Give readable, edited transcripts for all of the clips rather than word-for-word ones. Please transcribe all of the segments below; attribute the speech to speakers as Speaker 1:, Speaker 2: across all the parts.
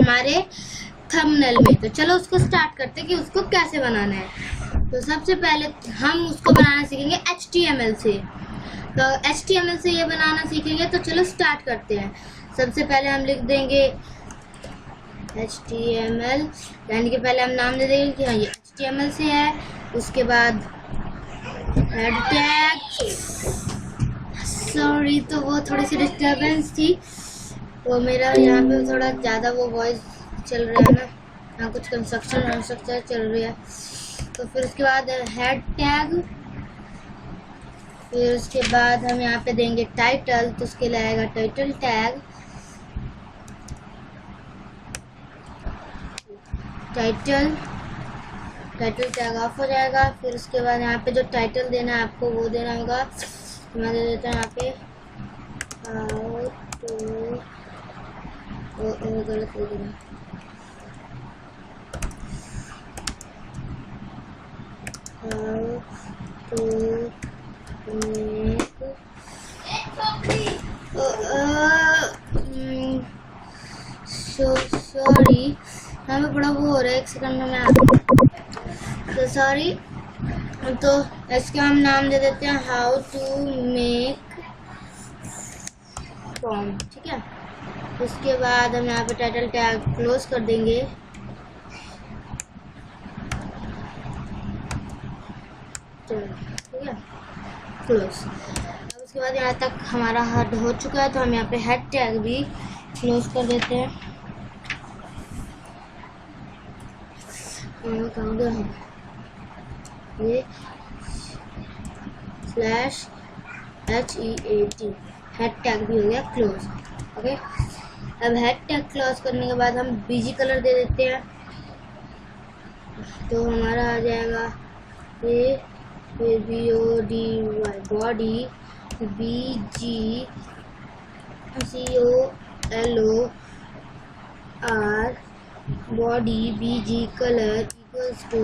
Speaker 1: हमारे थंबनेल में। तो चलो उसको स्टार्ट करते हैं कि उसको कैसे बनाना है। तो सबसे पहले हम उसको बनाना सीखेंगे HTML से। तो HTML से ये बनाना सीखेंगे, तो चलो स्टार्ट करते हैं। सबसे पहले हम लिख देंगे HTML, यानी कि पहले हम नाम दे देंगे कि हाँ ये HTML से है। उसके बाद हेड टैग, सॉरी तो वो थोड़ी सी डिस्टर्बेंस थी, तो मेरा यहाँ पे थोड़ा ज़्यादा वो वॉइस चल रहा है ना, यहाँ कुछ कंस्ट्रक्शन चल रही है। तो फिर उसके बाद हेड टैग, फिर उसके बाद हम यहाँ पे देंगे टाइटल, तो उसके लिए आएगा title tag. Title tag of हो जाएगा। फिर उसके बाद यहाँ पे जो टाइटल देना है आपको वो देना होगा। मैं दे देता हूँ यहाँ पे हाउ टू, गलत हो गया, हाउ टू मेक, सॉरी यहाँ पे बड़ा वो हो रहा है, एक सेकंड में मैं तो सॉरी। तो इसका हम नाम दे देते हैं हाउ टू मेक फॉर्म, ठीक है। उसके बाद हम यहाँ पे टाइटल टैग क्लोज कर देंगे। ठीक है, क्लोज। अब उसके बाद यहाँ तक हमारा हेड हो चुका है, तो हम यहाँ पे हेड टैग भी क्लोज कर देते हैं। कहाँ गया है ये /HEAD, हेड टैग भी हो गया क्लोज। ओके, अब हेड टैग क्लोज करने के बाद हम BG कलर दे देते हैं। तो हमारा आ जाएगा ये BODY, body BG COLOR, body BG colour equals to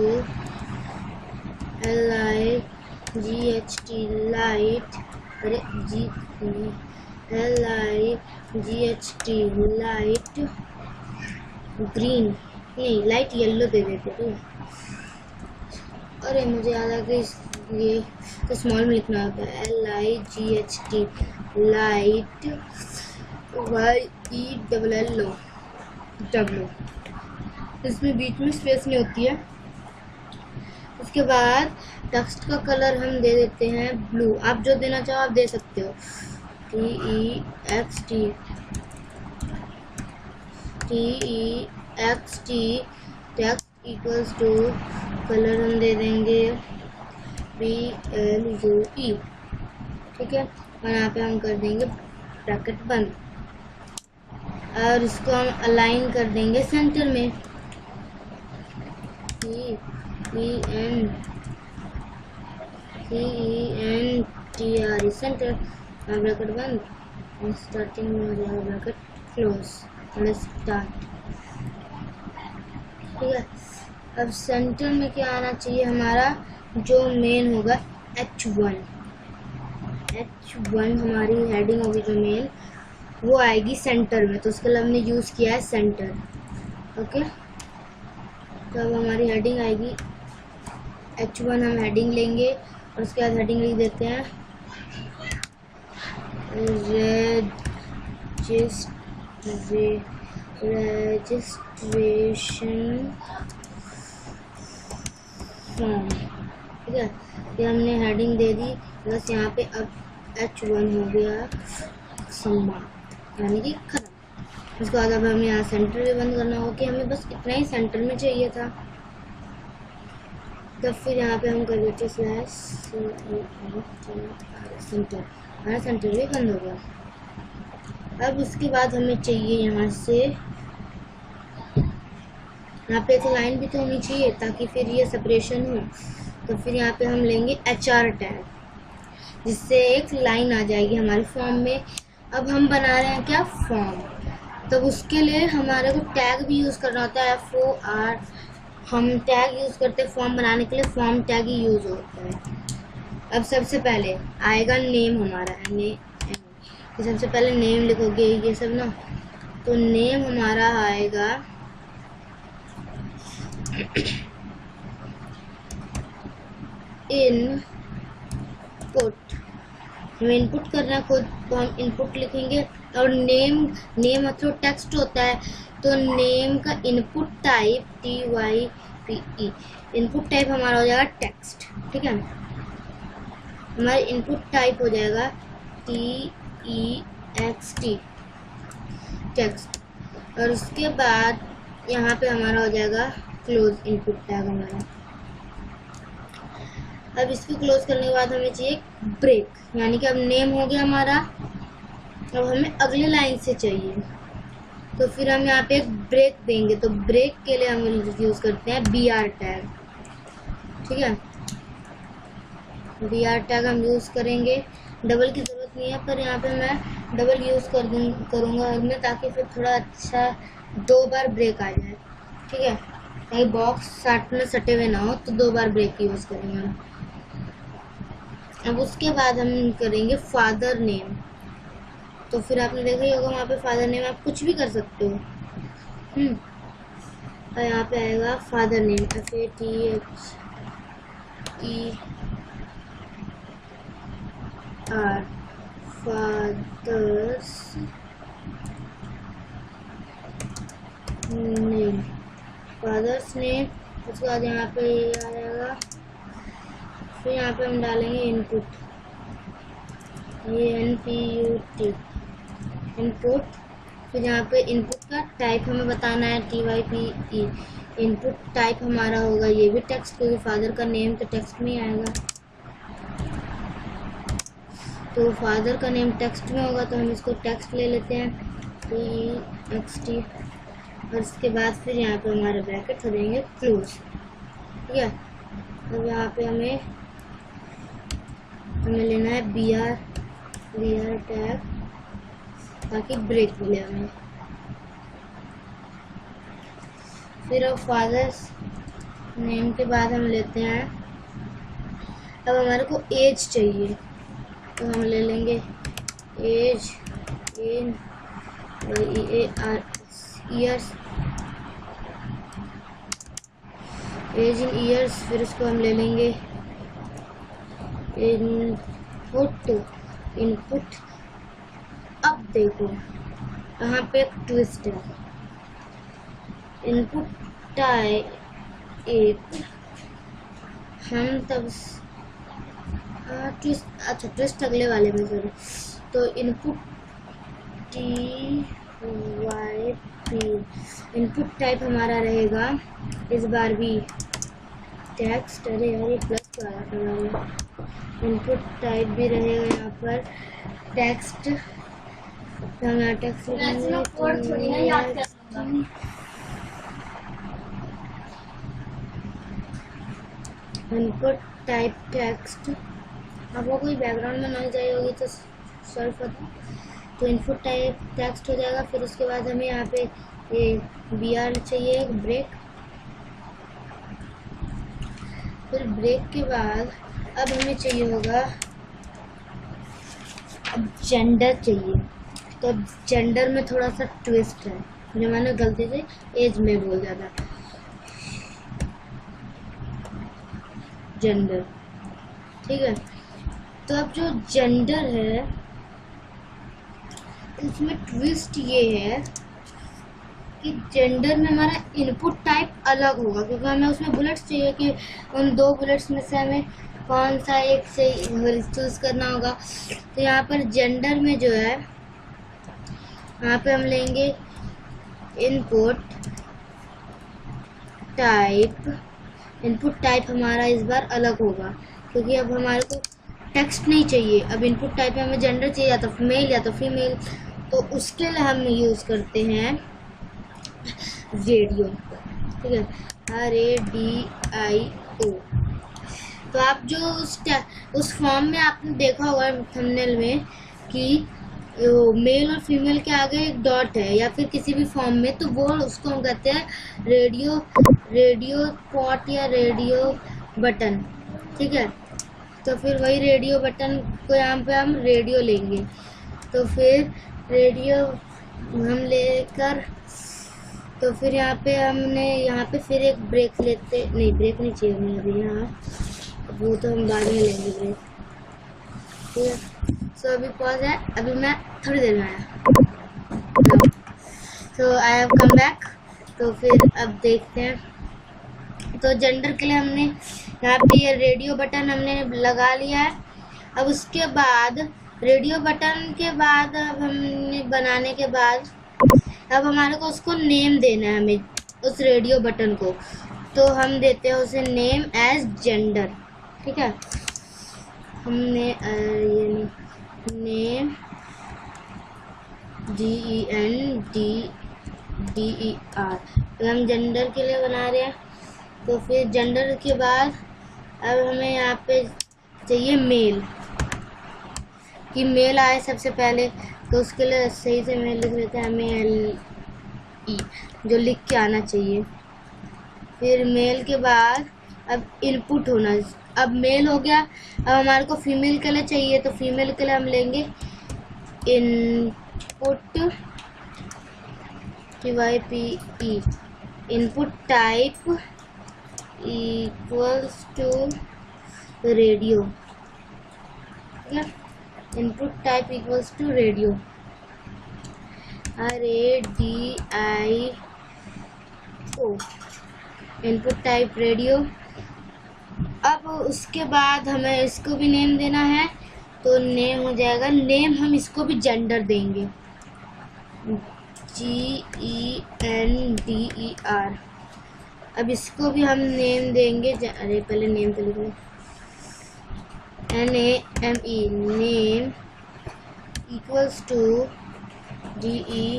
Speaker 1: LIGHT light, अरे LIGHT लाइट ग्रीन, नहीं लाइट येलो दे देते थे। अरे मुझे याद आ गया, ये तो स्मॉल में लिखना होता है LIGHT लाइट YELLO, इसमें बीच में स्पेस नहीं होती है। उसके बाद टेक्स्ट का कलर हम दे देते हैं ब्लू, आप जो देना चाहो आप दे सकते हो। TEXT text equals to colour हम दे देंगे BLUE, ठीक है। और यहाँ पे हम कर देंगे ब्रैकेट बंद, और इसको हम अलाइन कर देंगे सेंटर में। CENTR सेंटर, ब्रैकेट बंद, स्टार्टिंग में हो जाएगा ब्रैकेट क्लोज और स्टार्ट, ठीक है। अब सेंटर में क्या आना चाहिए, हमारा जो मेन होगा H1 हमारी हेडिंग होगी जो मेन, वो आएगी सेंटर में, तो उसके लिए हमने यूज़ किया है सेंटर। ओके, तो अब हमारी हेडिंग आएगी H1, हम हेडिंग लेंगे और उसके बाद हेडिंग लिख देते हैं रजिस्ट्रेशन फॉर्म, ठीक है। ये हमने हेडिंग दे दी, बस यहाँ पे अब H1 हो गया समाप्त, यानी कि खत्म। उसके बाद अब हमें यहाँ सेंटर भी बंद करना होगा कि हमें बस इतना ही सेंटर में चाहिए था। तो फिर यहाँ पे हम कर देते सेंटर, हमारा सेंटर भी बंद हो गया। अब उसके बाद हमें चाहिए यहाँ से, यहाँ पे एक लाइन भी तो होनी चाहिए ताकि फिर ये सेपरेशन हो। तो फिर यहाँ पे हम लेंगे HR टैग, जिससे एक लाइन आ जाएगी हमारे फॉर्म में। अब हम बना रहे हैं क्या, फॉर्म, तो उसके लिए हमारे को टैग भी यूज़ करना होता है, FOR। हम टैग यूज़ करते हैं फॉर्म बनाने के लिए, फॉर्म टैग ही यूज़ होता है। अब सबसे पहले आएगा नेम हमारा, तो सबसे पहले नेम लिखोगे ये सब ना, तो नेम हमारा आएगा इनपुट। हमें इनपुट करना है खुद, तो हम इनपुट लिखेंगे। और नेम मतलब टेक्स्ट होता है, तो नेम का input type TYPE, input type हमारा हो जाएगा टेक्स्ट। ठीक है, हमारा इनपुट टाइप हो जाएगा TEXT, टेक्स्ट। और उसके बाद यहाँ पे हमारा हो जाएगा क्लोज इनपुट टैग हमारा। अब इसको क्लोज करने के बाद हमें चाहिए ब्रेक, यानी कि अब नेम हो गया हमारा, अब हमें अगली लाइन से चाहिए, तो फिर हम यहाँ पे एक ब्रेक देंगे। तो ब्रेक के लिए हम यूज करते हैं BR टैग। ठीक है, BR टैग हम यूज करेंगे। डबल की जरूरत नहीं है, पर यहाँ पे मैं डबल यूज करूँगा मैं, ताकि फिर थोड़ा अच्छा 2 बार ब्रेक आ जाए। ठीक है, ताकि बॉक्स साथ में सटे हुए ना हो, तो 2 बार ब्रेक यूज करेंगे हम। अब उसके बाद हम करेंगे फादर नेम। तो फिर आपने देखा ही होगा वहाँ पे फादर नेम आप कुछ भी कर सकते हो। और यहाँ पे आएगा father name, FATHER, father's name, father's name. उसके बाद यहाँ पे आ जाएगा, फिर यहाँ पे हम डालेंगे इनपुट, INPUT, इनपुट। फिर यहाँ पे इनपुट का टाइप हमें बताना है TYPE, इनपुट टाइप हमारा होगा ये भी टेक्स्ट, क्योंकि फादर का नेम तो टेक्स्ट में ही आएगा। तो फादर का नेम टेक्स्ट में होगा, तो हम इसको टेक्स्ट ले लेते हैं, TXT। और इसके बाद फिर यहाँ पे हमारे ब्रैकेट हो जाएंगे क्लोज। ठीक है, अब यहाँ पे हमें लेना है BR टैग, ताकि ब्रेक मिले हमें। फिर अब फादर्स नेम के बाद हम लेते हैं, अब हमारे को एज चाहिए, तो हम ले लेंगे age, years, age in years. फिर उसको हम ले लेंगे इनपुट। अब देखो यहाँ पे एक ट्विस्ट है, इनपुट टाइप हम तब ट्विस्ट अगले वाले में सॉरी। तो इनपुट TYP, इनपुट टाइप हमारा रहेगा इस बार भी टेक्स्ट। अरे यार ये प्लस का आया था, इनपुट टाइप भी रहेगा यहाँ पर टेक्स्ट। हम यहाँ टेक्स्ट इनपुट टाइप टेक्स्ट। आपको कोई बैकग्राउंड में नॉइज आई होगी तो सॉरी फॉर दैट। तो इनपुट टाइप टेक्स्ट हो जाएगा। फिर उसके बाद हमें यहाँ पे ये BR चाहिए ब्रेक। फिर ब्रेक के बाद अब हमें चाहिए होगा, अब जेंडर चाहिए। तो अब जेंडर में थोड़ा सा ट्विस्ट है, जो मैंने गलती से एज में बोल दिया था, जेंडर। ठीक है, तो अब जो जेंडर है उसमें ट्विस्ट ये है कि जेंडर में हमारा इनपुट टाइप अलग होगा, क्योंकि हमें उसमें बुलेट्स चाहिए कि उन 2 बुलेट्स में से हमें कौन सा एक से चूज करना होगा। तो यहाँ पर जेंडर में जो है, यहाँ पे हम लेंगे इनपुट टाइप। इनपुट टाइप हमारा इस बार अलग होगा, क्योंकि अब हमारे को टेक्स्ट नहीं चाहिए। अब इनपुट टाइप में हमें जेंडर चाहिए, या तो मेल या तो फीमेल। तो उसके लिए हम यूज़ करते हैं रेडियो। ठीक है, RADIO। तो आप जो उस फॉर्म में आपने देखा होगा थंबनेल में कि मेल और फीमेल के आगे एक डॉट है, या फिर किसी भी फॉर्म में, तो वो उसको हम कहते हैं रेडियो पॉट या रेडियो बटन। ठीक है, तो फिर वही रेडियो बटन को यहाँ पे हम रेडियो लेंगे। तो फिर रेडियो हम लेकर तो फिर यहाँ पे हमने यहाँ पे फिर एक ब्रेक लेते, नहीं ब्रेक नहीं चाहिए हमें अभी यहाँ, वो तो हम बाद में लेंगे ब्रेक। ठीक है, सो अभी पॉज है, अभी मैं थोड़ी देर में आया। सो आई हैव कम बैक। तो फिर अब देखते हैं। तो जेंडर के लिए हमने यहाँ पे ये रेडियो बटन हमने लगा लिया है। अब उसके बाद रेडियो बटन के बाद अब हमने बनाने के बाद अब हमारे को उसको नेम देना है, हमें उस रेडियो बटन को। तो हम देते हैं उसे नेम एज जेंडर। ठीक है, हमने ये नेम GENDER हम जेंडर के लिए बना रहे हैं। तो फिर जेंडर के बाद अब हमें यहाँ पे चाहिए मेल, कि मेल आए सबसे पहले। तो उसके लिए सही से मेल लिख लेते हैं, MELE जो लिख के आना चाहिए। फिर मेल के बाद अब इनपुट होना, अब मेल हो गया। अब हमारे को फीमेल के लिए चाहिए, तो फीमेल के लिए हम लेंगे input TYPE input type equals to radio. ठीक है, input type equals to radio, RADIO input type radio. अब उसके बाद हमें इसको भी नेम देना है, तो नेम हो जाएगा, नेम हम इसको भी जेंडर देंगे, GENDER। अब इसको भी हम नेम देंगे, अरे पहले नेम तो लिख लो, NAME name equals to GENDER।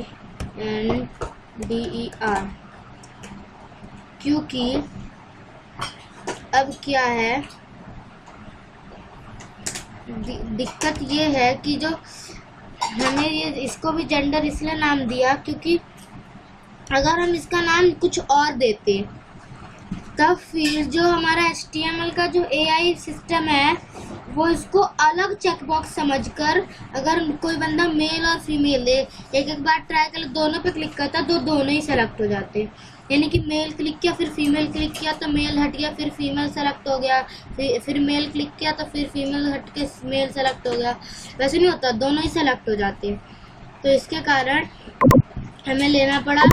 Speaker 1: क्योंकि अब क्या है, दिक्कत ये है कि जो हमें ये इसको भी जेंडर इसलिए नाम दिया क्योंकि अगर हम इसका नाम कुछ और देते तब फिर जो हमारा HTML का जो AI सिस्टम है वो इसको अलग चेकबॉक्स समझकर, अगर कोई बंदा मेल और फीमेल एक एक बार ट्राई कर दोनों पे क्लिक करता तो दोनों ही सेलेक्ट हो जाते। यानी कि मेल क्लिक किया फिर फीमेल क्लिक किया तो मेल हट गया, फिर फीमेल सेलेक्ट हो गया, फिर मेल क्लिक किया तो फिर फीमेल हट के मेल सेलेक्ट हो गया। वैसे नहीं होता, दोनों ही सेलेक्ट हो जाते। तो इसके कारण हमें लेना पड़ा।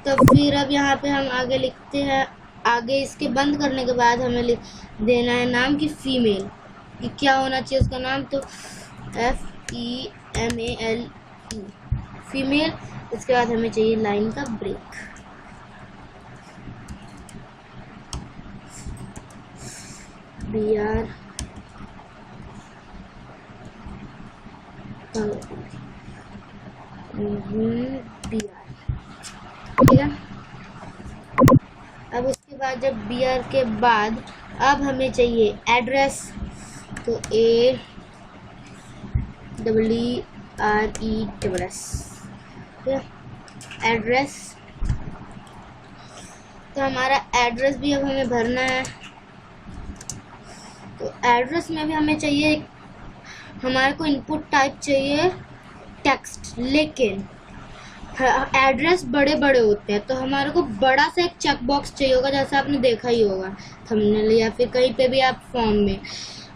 Speaker 1: तो फिर अब यहाँ पे हम आगे लिखते हैं, आगे इसके बंद करने के बाद हमें देना है नाम की फीमेल, कि क्या होना चाहिए उसका नाम, तो FEMALE फीमेल। इसके बाद हमें चाहिए लाइन का ब्रेक, BR ठीक है। अब उसके बाद जब BR के बाद अब हमें चाहिए एड्रेस, तो AEERESS एड्रेस। तो हमारा एड्रेस भी अब हमें भरना है। तो एड्रेस में भी हमें चाहिए, हमारे को इनपुट टाइप चाहिए टेक्स्ट, लेकिन एड्रेस बड़े बड़े होते हैं तो हमारे को बड़ा सा एक चेक बॉक्स चाहिए होगा, जैसा आपने देखा ही होगा थंबनेल या फिर कहीं पे भी आप फॉर्म में।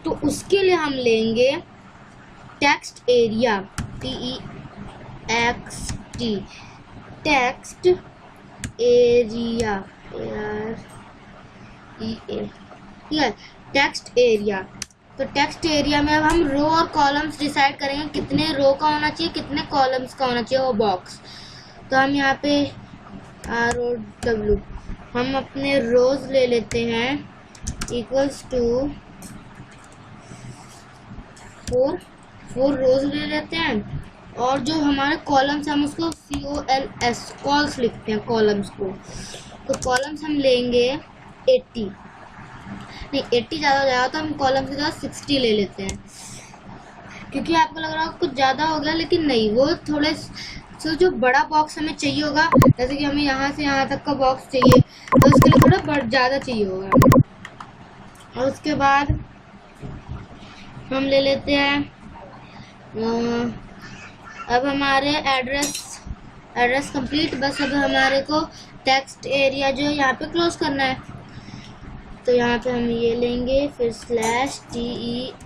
Speaker 1: तो उसके लिए हम लेंगे text area, TEXT text area, ठीक है, टेक्स्ट एरिया। तो टेक्स्ट एरिया में अब हम रो और कॉलम्स डिसाइड करेंगे, कितने रो का होना चाहिए कितने कॉलम्स का होना चाहिए वो बॉक्स। तो हम यहाँ पे ROW हम अपने रोज ले लेते हैं इक्वल्स टू 4 रोज ले लेते हैं, और जो हमारे कॉलम्स हम उसको COLS कॉल्स लिखते हैं कॉलम्स को। तो कॉलम्स हम लेंगे 80, नहीं 80 ज़्यादा हो जाएगा, तो हम कॉलम की जगह 60 ले लेते हैं, क्योंकि आपको लग रहा होगा कुछ ज़्यादा हो गया, लेकिन नहीं, वो थोड़े तो जो बड़ा बॉक्स हमें चाहिए होगा, जैसे कि हमें यहाँ से यहाँ तक का बॉक्स चाहिए तो उसके लिए थोड़ा ज़्यादा चाहिए होगा। और उसके बाद हम ले लेते हैं अब हमारे एड्रेस एड्रेस कंप्लीट। बस अब हमारे को टेक्स्ट एरिया जो है यहाँ पे क्लोज करना है। तो यहाँ पे हम ये लेंगे, फिर स्लैश TEXT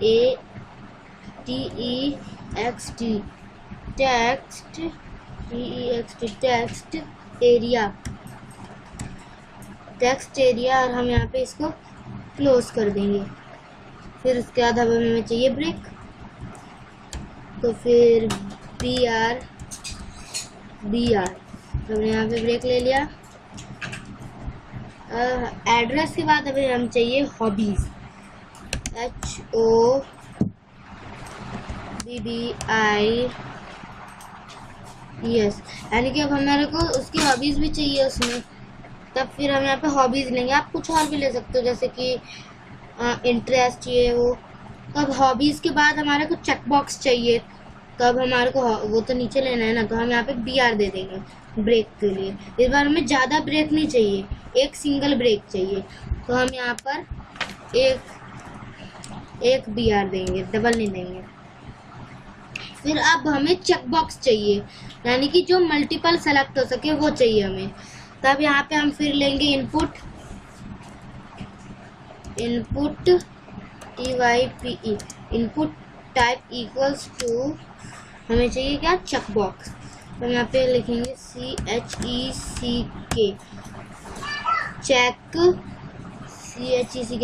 Speaker 1: टेक्स्ट एरिया, और हम यहाँ पे इसको क्लोज कर देंगे। फिर उसके बाद अब हमें चाहिए ब्रेक, तो फिर BR हमने यहाँ पे ब्रेक ले लिया। एड्रेस के बाद अभी हम चाहिए हॉबीज, HOBBIES, यानी कि अब हमारे को उसकी हॉबीज भी चाहिए उसमें। तब फिर हम यहाँ पे हॉबीज लेंगे। आप कुछ और भी ले सकते हो, जैसे कि इंटरेस्ट चाहिए वो। तो अब हॉबीज के बाद हमारे को चेक बॉक्स चाहिए, तो अब हमारे को वो तो नीचे लेना है ना, तो हम यहाँ पे BR दे देंगे ब्रेक के लिए। इस बार हमें ज़्यादा ब्रेक नहीं चाहिए, एक सिंगल ब्रेक चाहिए, तो हम यहाँ पर एक BR देंगे, डबल नहीं देंगे। फिर अब हमें चेक बॉक्स चाहिए, यानी कि जो मल्टीपल सेलेक्ट हो सके वो चाहिए हमें। तब यहाँ पे हम फिर लेंगे input TYPE, input type equals to, हमें चाहिए क्या, चेक बॉक्स। हम यहाँ पे लिखेंगे CHECK,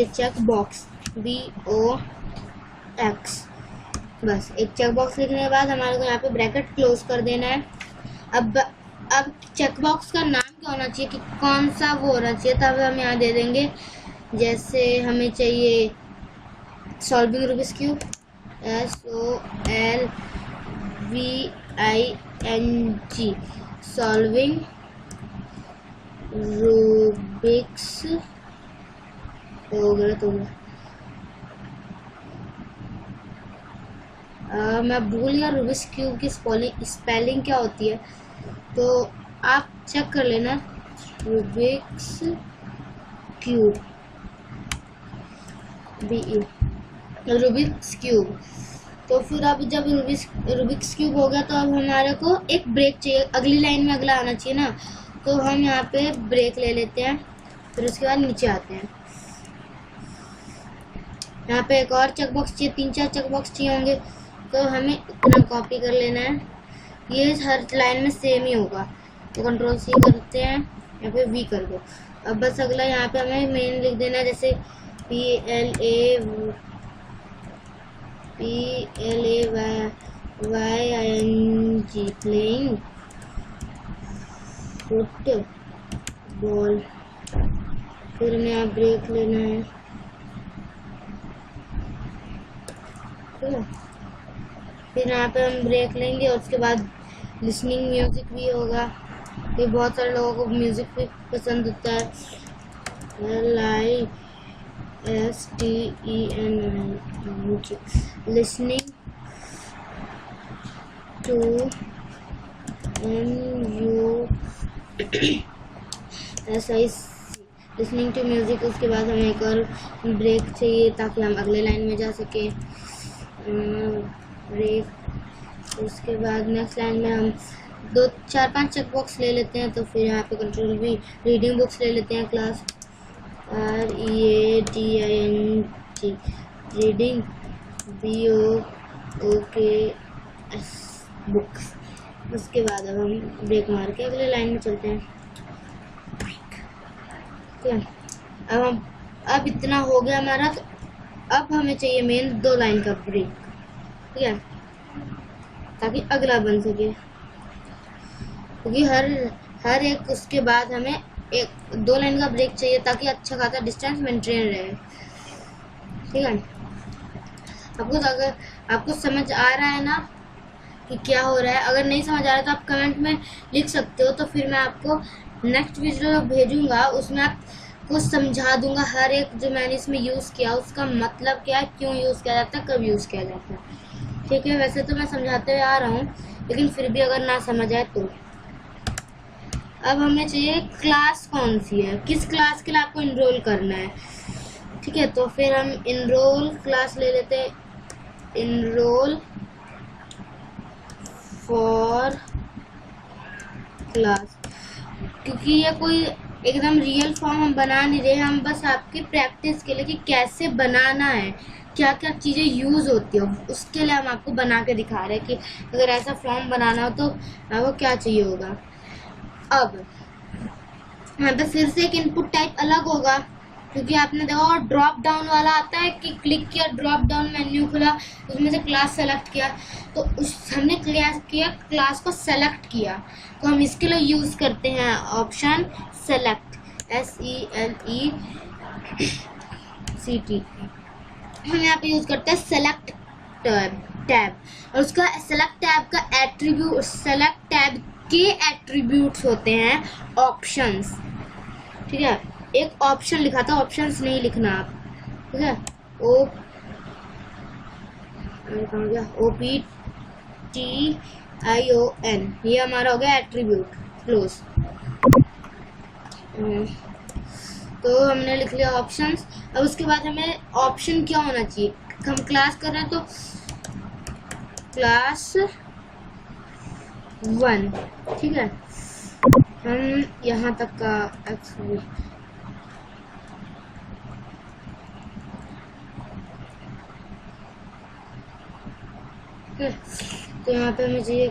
Speaker 1: चेक बॉक्स, BOX। बस एक चेक बॉक्स लिखने के बाद हमारे को यहाँ पे ब्रैकेट क्लोज कर देना है। अब चेक बॉक्स का नाम क्या होना चाहिए, कि कौन सा वो होना चाहिए, तब हम यहाँ दे देंगे, जैसे हमें चाहिए solving Rubik's cube, SOLVING, solving Rubik's, हो गया तो मैं भूल गया रूबिक्स क्यूब की स्पेलिंग क्या होती है, तो आप चेक कर लेना, Rubik's cube, BE, Rubik's cube. तो फिर अब जब रूबिक्स क्यूब हो गया, तो अब हमारे को एक ब्रेक चाहिए, अगली लाइन में अगला आना चाहिए ना, तो हम यहाँ पे ब्रेक ले लेते हैं। फिर उसके बाद नीचे आते हैं, यहाँ पे एक और चेक बॉक्स चाहिए, 3-4 चेक बॉक्स चाहिए होंगे, तो हमें इतना कॉपी कर लेना है। ये हर लाइन में सेम ही होगा, तो Ctrl+C करते हैं, यहाँ पे V कर दो। अब बस अगला यहाँ पे हमें मेन लिख देना है, जैसे PLAYING, प्लेइंग फुटबॉल। फिर हमें यहाँ ब्रेक लेना है, ठीक है। फिर यहाँ पे हम ब्रेक लेंगे, और उसके बाद लिसनिंग म्यूजिक भी होगा, ये बहुत सारे लोगों को म्यूजिक भी पसंद होता है। LISTEN, listening to listening to music. उसके बाद हमें एक और ब्रेक चाहिए, ताकि हम अगले लाइन में जा सके, ब्रेक। उसके बाद नेक्स्ट लाइन में हम 2-4-5 चेक बॉक्स ले लेते हैं, तो फिर यहाँ पे Ctrl+V, रीडिंग बुक्स ले लेते हैं, class READING, reading BOOKS, books. उसके बाद अब हम ब्रेक मार के अगले लाइन में चलते हैं, ठीक है। अब इतना हो गया हमारा, तो अब हमें चाहिए मेन 2 लाइन का ब्रेक, ठीक है, ताकि अगला बन सके, क्योंकि हर एक उसके बाद हमें 1-2 लाइन का ब्रेक चाहिए, ताकि अच्छा खासा डिस्टेंस मेंटेन रहे, ठीक है। अगर आपको समझ आ रहा है ना कि क्या हो रहा है, अगर नहीं समझ आ रहा है तो आप कमेंट में लिख सकते हो, तो फिर मैं आपको नेक्स्ट वीडियो भेजूंगा, उसमें आपको समझा दूंगा हर एक जो मैंने इसमें यूज़ किया उसका मतलब क्या है, क्यों यूज़ किया जाता है, कब यूज़ किया जाता है, ठीक है। वैसे तो मैं समझाते हुए आ रहा हूँ, लेकिन फिर भी अगर ना समझ आए तो। अब हमें चाहिए क्लास कौन सी है, किस क्लास के लिए आपको इनरोल करना है, ठीक है। तो फिर हम इनरोल क्लास ले लेते हैं, इनरोल फॉर क्लास, क्योंकि ये कोई एकदम रियल फॉर्म हम बना नहीं रहे, हम बस आपकी प्रैक्टिस के लिए कि कैसे बनाना है, क्या क्या चीज़ें यूज़ होती हो, उसके लिए हम आपको बना के दिखा रहे हैं कि अगर ऐसा फॉर्म बनाना हो तो आपको क्या चाहिए होगा। अब यहाँ पे फिर से एक इनपुट टाइप अलग होगा, क्योंकि आपने देखा और ड्रॉप डाउन वाला आता है कि क्लिक किया, ड्रॉप डाउन मेन्यू खुला, उसमें से क्लास सेलेक्ट किया, तो हमने क्लास को सेलेक्ट किया, तो हम इसके लिए यूज़ करते हैं ऑप्शन सेलेक्ट, SELECT। हम यहाँ पे यूज़ करते हैं सेलेक्ट टैब, और उसका सेलेक्ट टैब का एट्रीब्यूट, सेलेक्ट टैब के एट्रीब्यूट्स होते हैं ऑप्शंस, ठीक है। एक ऑप्शन लिखा था, ऑप्शंस नहीं लिखना आप, ठीक है। OPTION, ये हमारा हो गया एट्रीब्यूट, क्लोज। तो हमने लिख लिया ऑप्शंस। अब उसके बाद हमें ऑप्शन क्या होना चाहिए, हम क्लास कर रहे हैं तो क्लास 1, ठीक है। हम यहाँ तक का तो यहाँ पे हमें चाहिए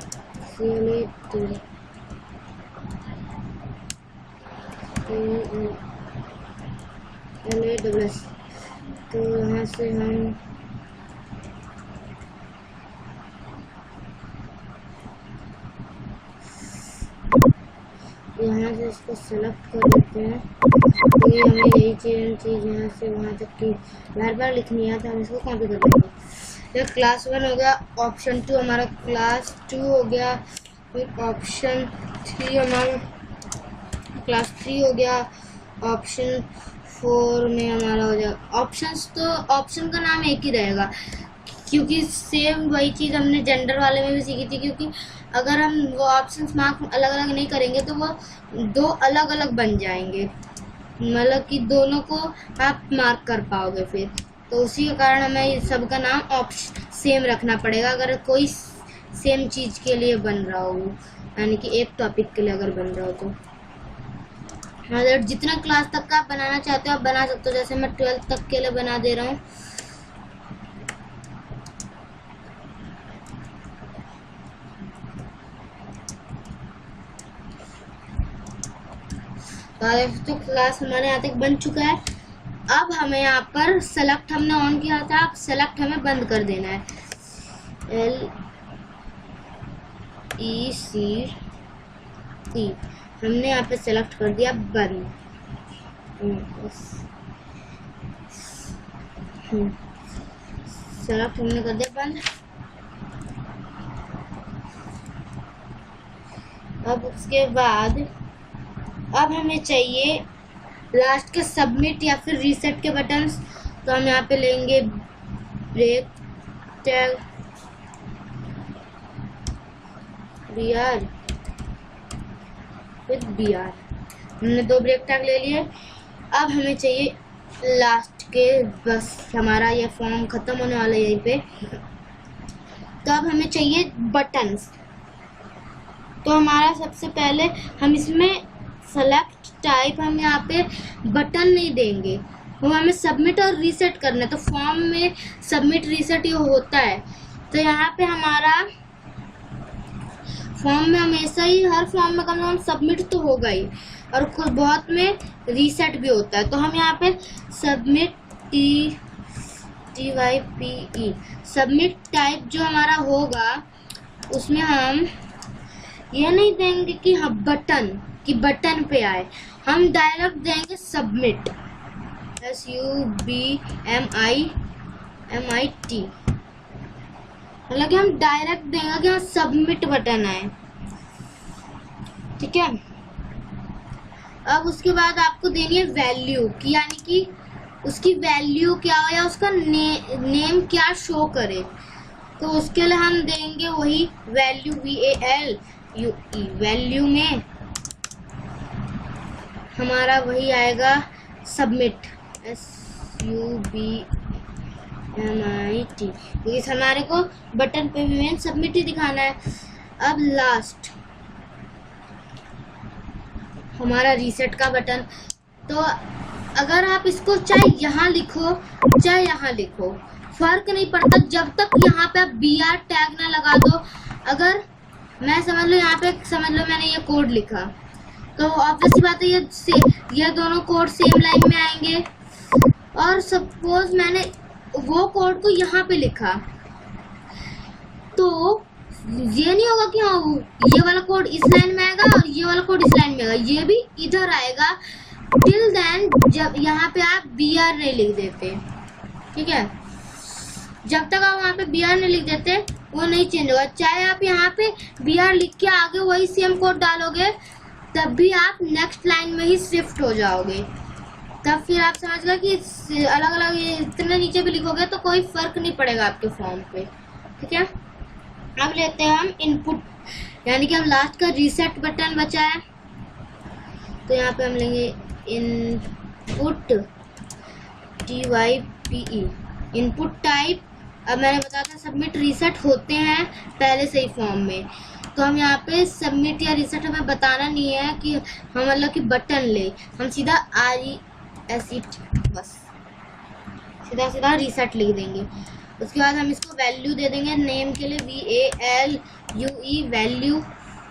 Speaker 1: LAWS, तो यहाँ से हम यहाँ से इसको सेलेक्ट कर देते हैं, तो ये हमें यही चीज़ यहाँ से वहाँ तक की बार बार लिखनी है, तो हम इसको कॉपी कर देंगे। ये क्लास 1 हो गया, ऑप्शन 2 हमारा क्लास 2 हो गया, फिर ऑप्शन 3 हमारा क्लास 3 हो गया, ऑप्शन 4 में हमारा हो जाएगा ऑप्शंस। तो ऑप्शन का नाम एक ही रहेगा, क्योंकि सेम वही चीज़ हमने जेंडर वाले में भी सीखी थी, क्योंकि अगर हम वो ऑप्शंस मार्क अलग अलग नहीं करेंगे तो वो 2 अलग अलग बन जाएंगे, मतलब कि दोनों को आप मार्क कर पाओगे फिर, तो उसी के कारण हमें सबका नाम ऑप्शन सेम रखना पड़ेगा अगर कोई सेम चीज़ के लिए बन रहा हो, यानी कि एक टॉपिक के लिए अगर बन रहा हो तो। अगर जितना क्लास तक का आप बनाना चाहते हो आप बना सकते हो, जैसे मैं 12th तक के लिए बना दे रहा हूँ। तो क्लास हमारे यहाँ तक बन चुका है। अब हमें यहाँ पर सेलेक्ट हमने ऑन किया था, अब सेलेक्ट हमें बंद कर देना है, LECT, हमने यहाँ पे सेलेक्ट कर दिया बंद। सेलेक्ट हमने कर दिया बंद। अब उसके बाद अब हमें चाहिए लास्ट के सबमिट या फिर रीसेट के बटन्स, तो हम यहाँ पे लेंगे break tag BR with BR, हमने 2 ब्रेक टैग ले लिए। अब हमें चाहिए लास्ट के, बस हमारा ये फॉर्म खत्म होने वाला है यहीं पे, तो अब हमें चाहिए बटन्स। तो हमारा सबसे पहले हम इसमें सेलेक्ट टाइप, हम यहाँ पे बटन नहीं देंगे, वो हमें सबमिट और रीसेट करना है, तो फॉर्म में सबमिट रीसेट ये होता है, तो यहाँ पे हमारा फॉर्म में हमेशा ही हर फॉर्म में कम से कम सबमिट तो होगा ही, और कुछ बहुत में रीसेट भी होता है, तो हम यहाँ पे सबमिट TYPE सबमिट टाइप जो हमारा होगा उसमें हम ये नहीं देंगे कि हाँ बटन कि बटन पे आए, हम डायरेक्ट देंगे सबमिट, SUBMIT, मतलब कि हम डायरेक्ट देंगे कि हाँ सबमिट बटन आए, ठीक है। अब उसके बाद आपको देनी है वैल्यू की, यानी कि उसकी वैल्यू क्या हो या उसका नेम क्या शो करे, तो उसके लिए हम देंगे वही वैल्यू VALUE, वैल्यू में हमारा वही आएगा सबमिट, SUBMIT, क्योंकि हमारे को बटन पे भी सबमिट ही दिखाना है। अब लास्ट हमारा रीसेट का बटन। तो अगर आप इसको चाहे यहाँ लिखो चाहे यहाँ लिखो, फर्क नहीं पड़ता जब तक यहाँ पे आप BR टैग ना लगा दो। अगर मैं समझ लो यहाँ पे समझ लो मैंने ये कोड लिखा, तो ऑब्वियस सी बात है ये दोनों कोड सेम लाइन में आएंगे। और सपोज मैंने वो कोड को यहाँ पे लिखा, तो ये नहीं होगा कि हाँ ये वाला कोड इस लाइन में आएगा और ये वाला कोड इस लाइन में आएगा, ये भी इधर आएगा टिल देन जब यहाँ पे आप BR नहीं लिख देते। ठीक है, जब तक आप वहाँ पे BR नहीं लिख देते वो नहीं चेंज होगा। चाहे आप यहाँ पे BR लिख के आगे वही सेम कोड डालोगे, तब भी आप नेक्स्ट लाइन में ही शिफ्ट हो जाओगे। तब फिर आप समझ गए कि अलग अलग इतने नीचे भी लिखोगे तो कोई फर्क नहीं पड़ेगा आपके फॉर्म पे। ठीक है, अब लेते हैं हम इनपुट, यानी कि हम लास्ट का रीसेट बटन बचा है, तो यहाँ पे हम लेंगे इनपुट TYPE इनपुट टाइप। अब मैंने बताया था सबमिट रीसेट होते हैं पहले से ही फॉर्म में, तो हम यहाँ पे सबमिट या रीसेट हमें बताना नहीं है कि हम मतलब कि बटन ले, हम सीधा RESET बस सीधा रीसेट लिख देंगे। उसके बाद हम इसको वैल्यू दे देंगे, नेम के लिए VALUE वैल्यू।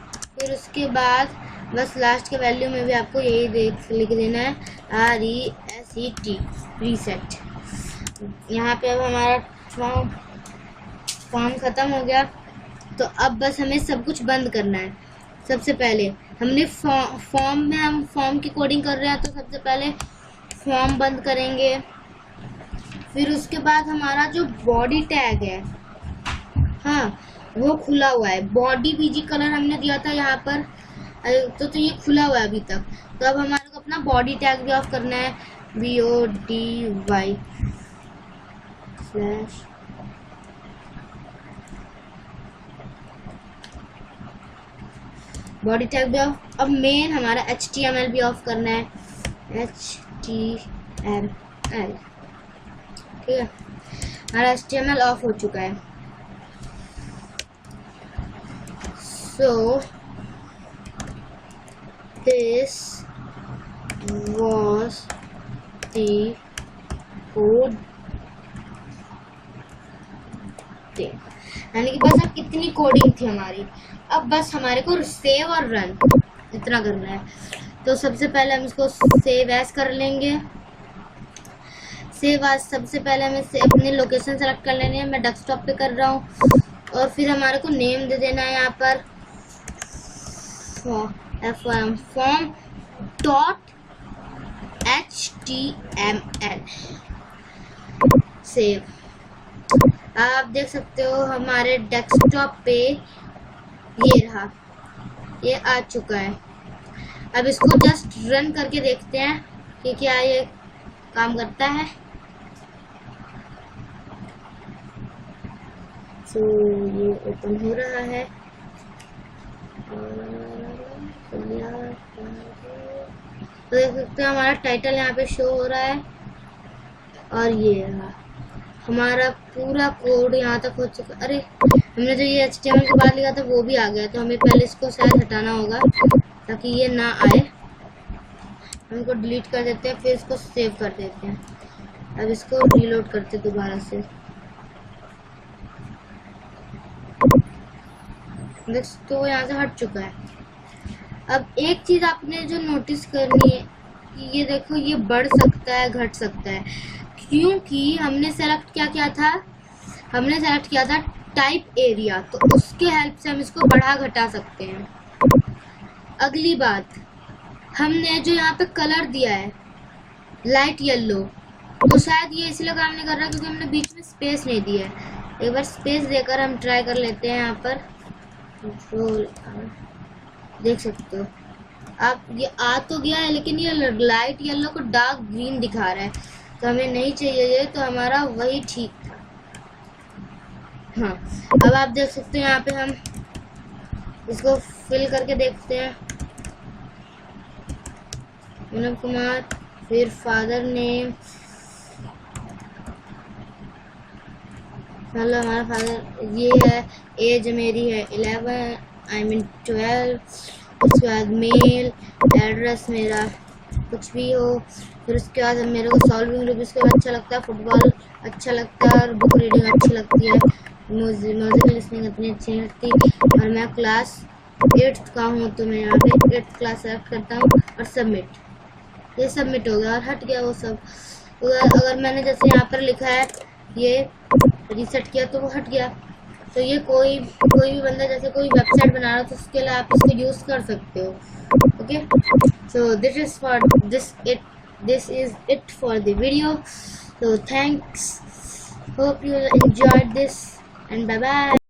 Speaker 1: फिर उसके बाद बस लास्ट के वैल्यू में भी आपको यही लिख देना है RESET रीसेट। यहाँ पे अब हमारा फॉर्म ख़त्म हो गया, तो अब बस हमें सब कुछ बंद करना है। सबसे पहले हमने फॉर्म में हम फॉर्म की कोडिंग कर रहे हैं, तो सबसे पहले फॉर्म बंद करेंगे। फिर उसके बाद हमारा जो बॉडी टैग है, हाँ वो खुला हुआ है, बॉडी PG कलर हमने दिया था यहाँ पर, तो ये खुला हुआ है अभी तक। तो अब हमारे को अपना बॉडी टैग भी ऑफ करना है, BODY / बॉडी टैग भी ऑफ। अब मेन हमारा HTML भी ऑफ करना है, HTML। ठीक है, हमारा HTML ऑफ हो चुका है। So this was the code, यानी कि बस अब कितनी कोडिंग थी हमारी। अब बस हमारे को सेव और रन इतना करना है। तो सबसे पहले हम इसको सेव एज कर लेंगे। सेव एज सबसे पहले हमें अपनी लोकेशन सेलेक्ट कर लेनी है, मैं डेस्कटॉप पे कर रहा हूँ। और फिर हमारे को नेम दे देना है यहाँ पर form dot HTML। सेव। आप देख सकते हो हमारे डेस्कटॉप पे ये रहा, ये आ चुका है। अब इसको जस्ट रन करके देखते हैं कि क्या ये काम करता है। तो ये ओपन हो रहा है, तो देख सकते हैं हमारा टाइटल यहाँ पे शो हो रहा है। और ये रहा हमारा पूरा कोड यहाँ तक हो चुका। अरे हमने जो ये HTML के बाद लिखा था वो भी आ गया, तो हमें पहले इसको शायद हटाना होगा ताकि ये ना आए। हम इसको डिलीट कर देते हैं, फिर इसको सेव कर देते हैं। अब इसको रीलोड करते दोबारा से। तो यहाँ से हट चुका है। अब एक चीज आपने जो नोटिस करनी है कि ये देखो ये बढ़ सकता है घट सकता है, क्योंकि हमने सेलेक्ट क्या किया था, हमने सेलेक्ट किया था टाइप एरिया, तो उसके हेल्प से हम इसको बढ़ा घटा सकते हैं। अगली बात, हमने जो यहाँ पे कलर दिया है लाइट येलो, तो शायद ये इसलिए काम नहीं कर रहा क्योंकि हमने बीच में स्पेस नहीं दिया है। एक बार स्पेस देकर हम ट्राई कर लेते हैं। यहाँ पर देख सकते हो आप, ये आ तो गया है लेकिन ये लाइट येलो को डार्क ग्रीन दिखा रहा है, तो हमें नहीं चाहिए ये, तो हमारा वही ठीक था। हाँ, अब आप देख सकते हैं यहाँ पे हम इसको फिल करके देखते हैं। विनोद कुमार, फिर फादर नेम, मतलब हमारा फादर ये है, एज मेरी है 11, आई मीन 12, उसके बाद मेल एड्रेस मेरा कुछ भी हो। फिर उसके बाद मेरे को सॉल्विंग रूबिक्स क्यूब अच्छा लगता है, फुटबॉल अच्छा लगता है और बुक रीडिंग अच्छी लगती है। म्यूजिकल लिसनिंग इतनी अच्छी नहीं लगती। और मैं क्लास 8th का हूँ तो मैं यहाँ पे 8th क्लास सेलेक्ट करता हूँ और सबमिट। ये सबमिट हो गया और हट गया वो सब। अगर मैंने जैसे यहाँ पर लिखा है ये रीसेट किया तो वो हट गया। तो ये कोई भी बंदा जैसे कोई वेबसाइट बना रहा हो तो उसके लिए आप इसको यूज़ कर सकते हो। Okay, so this is it for the video. So thanks, hope you enjoyed this and bye bye.